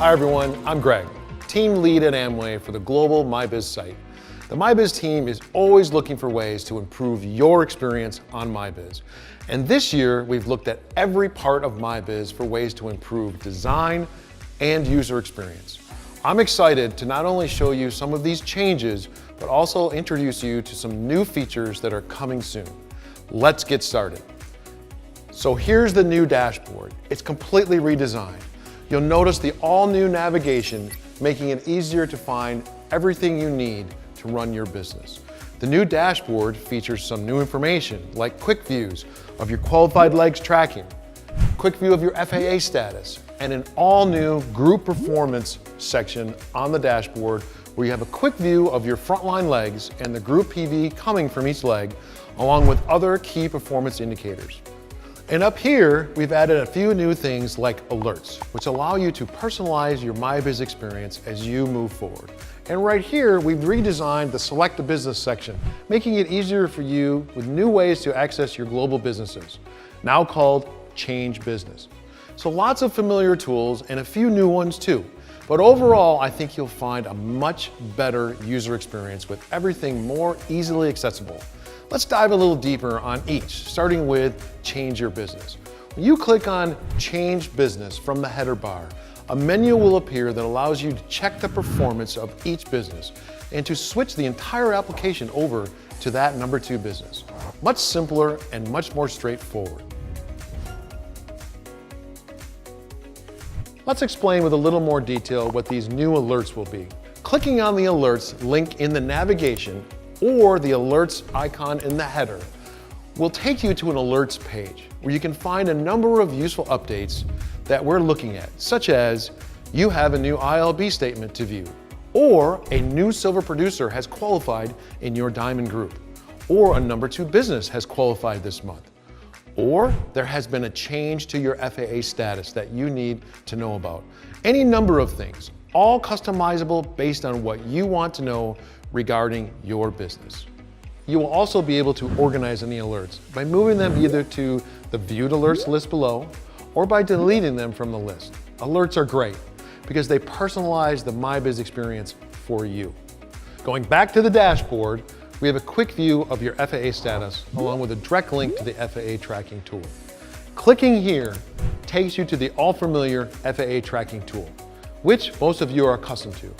Hi everyone, I'm Greg, team lead at Amway for the global MyBiz site. The MyBiz team is always looking for ways to improve your experience on MyBiz. And this year, we've looked at every part of MyBiz for ways to improve design and user experience. I'm excited to not only show you some of these changes, but also introduce you to some new features that are coming soon. Let's get started. So here's the new dashboard. It's completely redesigned. You'll notice the all-new navigation, making it easier to find everything you need to run your business. The new dashboard features some new information like quick views of your qualified legs tracking, quick view of your FAA status, and an all-new group performance section on the dashboard where you have a quick view of your frontline legs and the group PV coming from each leg, along with other key performance indicators. And up here, we've added a few new things like alerts, which allow you to personalize your MyBiz experience as you move forward. And right here, we've redesigned the Select a Business section, making it easier for you with new ways to access your global businesses, now called Change Business. So lots of familiar tools and a few new ones too. But overall, I think you'll find a much better user experience with everything more easily accessible. Let's dive a little deeper on each, starting with Change Your Business. When you click on Change Business from the header bar, a menu will appear that allows you to check the performance of each business and to switch the entire application over to that number 2 business. Much simpler and much more straightforward. Let's explain with a little more detail what these new alerts will be. Clicking on the alerts link in the navigation or the alerts icon in the header will take you to an alerts page where you can find a number of useful updates that we're looking at, such as you have a new ILB statement to view, or a new silver producer has qualified in your diamond group, or a number 2 business has qualified this month, or there has been a change to your FAA status that you need to know about. Any number of things, all customizable based on what you want to know regarding your business. You will also be able to organize any alerts by moving them either to the Viewed Alerts list below or by deleting them from the list. Alerts are great because they personalize the MyBiz experience for you. Going back to the dashboard, we have a quick view of your FAA status along with a direct link to the FAA tracking tool. Clicking here takes you to the all-familiar FAA tracking tool, which most of you are accustomed to.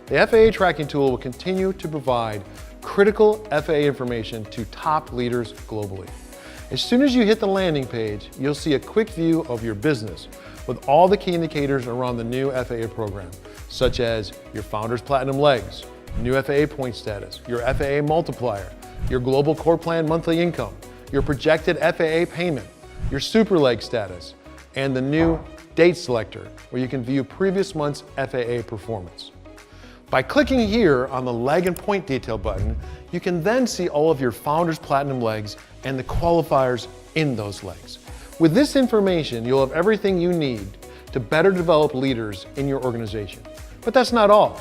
The FAA tracking tool will continue to provide critical FAA information to top leaders globally. As soon as you hit the landing page, you'll see a quick view of your business with all the key indicators around the new FAA program, such as your Founders Platinum legs, new FAA point status, your FAA multiplier, your global core plan monthly income, your projected FAA payment, your super leg status, and the new date selector, where you can view previous month's FAA performance. By clicking here on the leg and point detail button, you can then see all of your Founders Platinum legs and the qualifiers in those legs. With this information, you'll have everything you need to better develop leaders in your organization. But that's not all.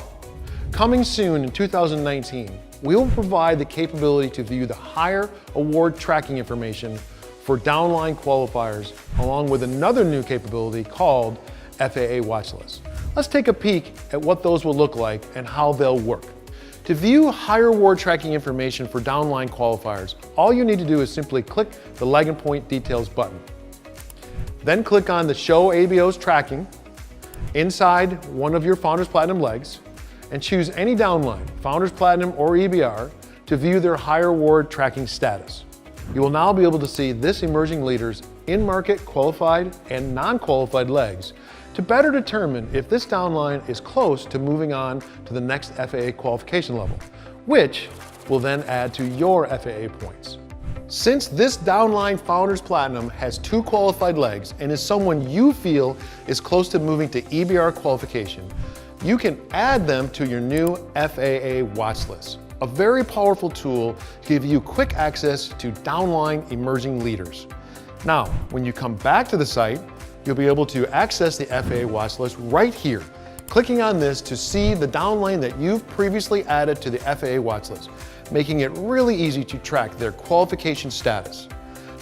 Coming soon in 2019, we will provide the capability to view the higher award tracking information for downline qualifiers, along with another new capability called FAA Watchlist. Let's take a peek at what those will look like and how they'll work. To view higher award tracking information for downline qualifiers, all you need to do is simply click the leg and point details button. Then click on the Show ABO's Tracking inside one of your Founders Platinum legs and choose any downline, Founders Platinum or EBR, to view their higher award tracking status. You will now be able to see this emerging leaders in-market qualified and non-qualified legs to better determine if this downline is close to moving on to the next FAA qualification level, which will then add to your FAA points. Since this downline Founders Platinum has 2 qualified legs and is someone you feel is close to moving to EBR qualification, you can add them to your new FAA watch list, a very powerful tool to give you quick access to downline emerging leaders. Now, when you come back to the site, you'll be able to access the FAA watch list right here, clicking on this to see the downline that you've previously added to the FAA watch list, making it really easy to track their qualification status.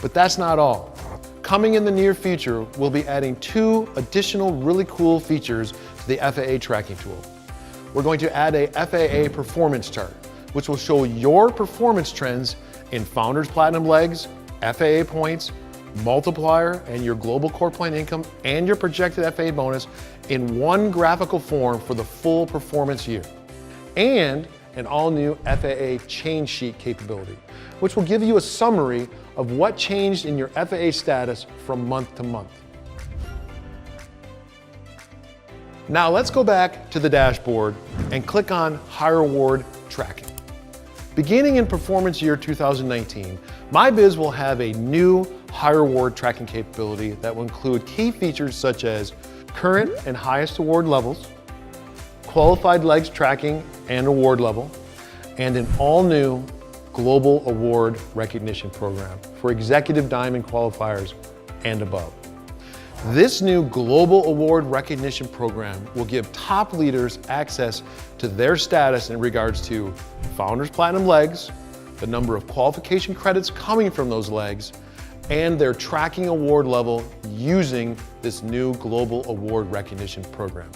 But that's not all. Coming in the near future, we'll be adding 2 additional really cool features to the FAA tracking tool. We're going to add a FAA performance chart, which will show your performance trends in Founders Platinum legs, FAA points, multiplier, and your global core plan income, and your projected FAA bonus in one graphical form for the full performance year. And an all-new FAA change sheet capability, which will give you a summary of what changed in your FAA status from month to month. Now let's go back to the dashboard and click on Higher Award Tracking. Beginning in performance year 2019, MyBiz will have a new Higher Award Tracking capability that will include key features such as current and highest award levels, qualified legs tracking and award level, and an all-new Global Award Recognition Program for Executive Diamond qualifiers and above. This new Global Award Recognition Program will give top leaders access to their status in regards to Founders Platinum legs, the number of qualification credits coming from those legs, and their tracking award level using this new Global Award Recognition Program.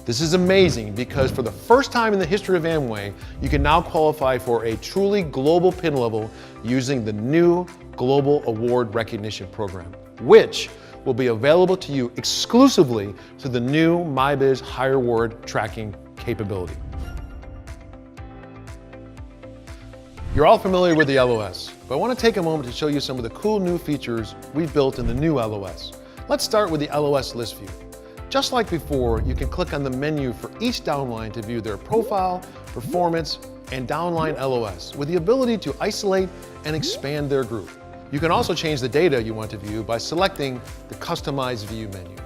This is amazing because for the first time in the history of Amway, you can now qualify for a truly global pin level using the new Global Award Recognition Program, which will be available to you exclusively through the new MyBiz Higher Award Tracking capability. You're all familiar with the LOS, but I want to take a moment to show you some of the cool new features we've built in the new LOS. Let's start with the LOS list view. Just like before, you can click on the menu for each downline to view their profile, performance, and downline LOS with the ability to isolate and expand their group. You can also change the data you want to view by selecting the Customize View menu.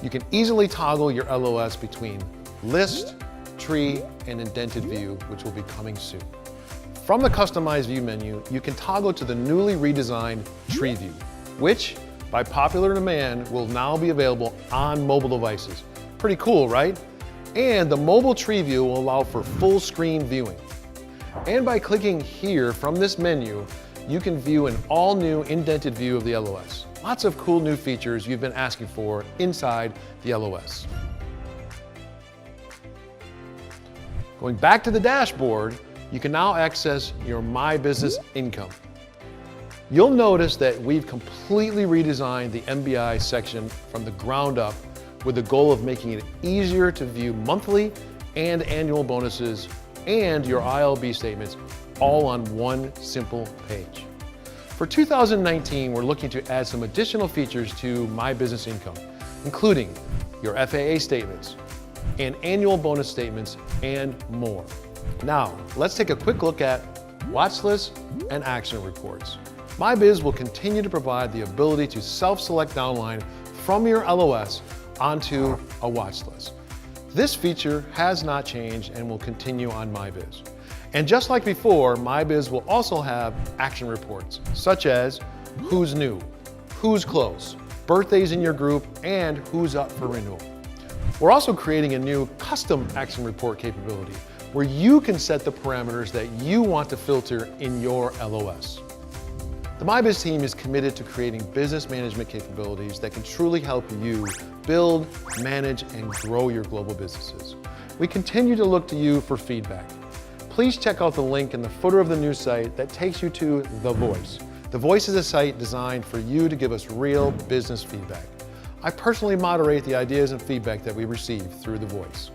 You can easily toggle your LOS between List, Tree, and Indented View, which will be coming soon. From the Customize View menu, you can toggle to the newly redesigned Tree View, which, by popular demand, will now be available on mobile devices. Pretty cool, right? And the mobile tree view will allow for full screen viewing. And by clicking here from this menu, you can view an all new indented view of the LOS. Lots of cool new features you've been asking for inside the LOS. Going back to the dashboard, you can now access your My Business income. You'll notice that we've completely redesigned the MBI section from the ground up with the goal of making it easier to view monthly and annual bonuses and your ILB statements all on one simple page. For 2019, we're looking to add some additional features to My Business income, including your FAA statements and annual bonus statements and more. Now, let's take a quick look at watch lists and action reports. MyBiz will continue to provide the ability to self-select downline from your LOS onto a watch list. This feature has not changed and will continue on MyBiz. And just like before, MyBiz will also have action reports, such as who's new, who's close, birthdays in your group, and who's up for renewal. We're also creating a new custom action report capability where you can set the parameters that you want to filter in your LOS. The MyBiz team is committed to creating business management capabilities that can truly help you build, manage, and grow your global businesses. We continue to look to you for feedback. Please check out the link in the footer of the news site that takes you to The Voice. The Voice is a site designed for you to give us real business feedback. I personally moderate the ideas and feedback that we receive through The Voice.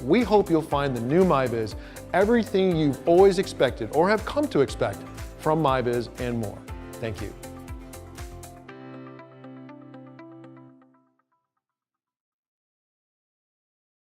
We hope you'll find the new MyBiz everything you've always expected or have come to expect from MyBiz and more. Thank you.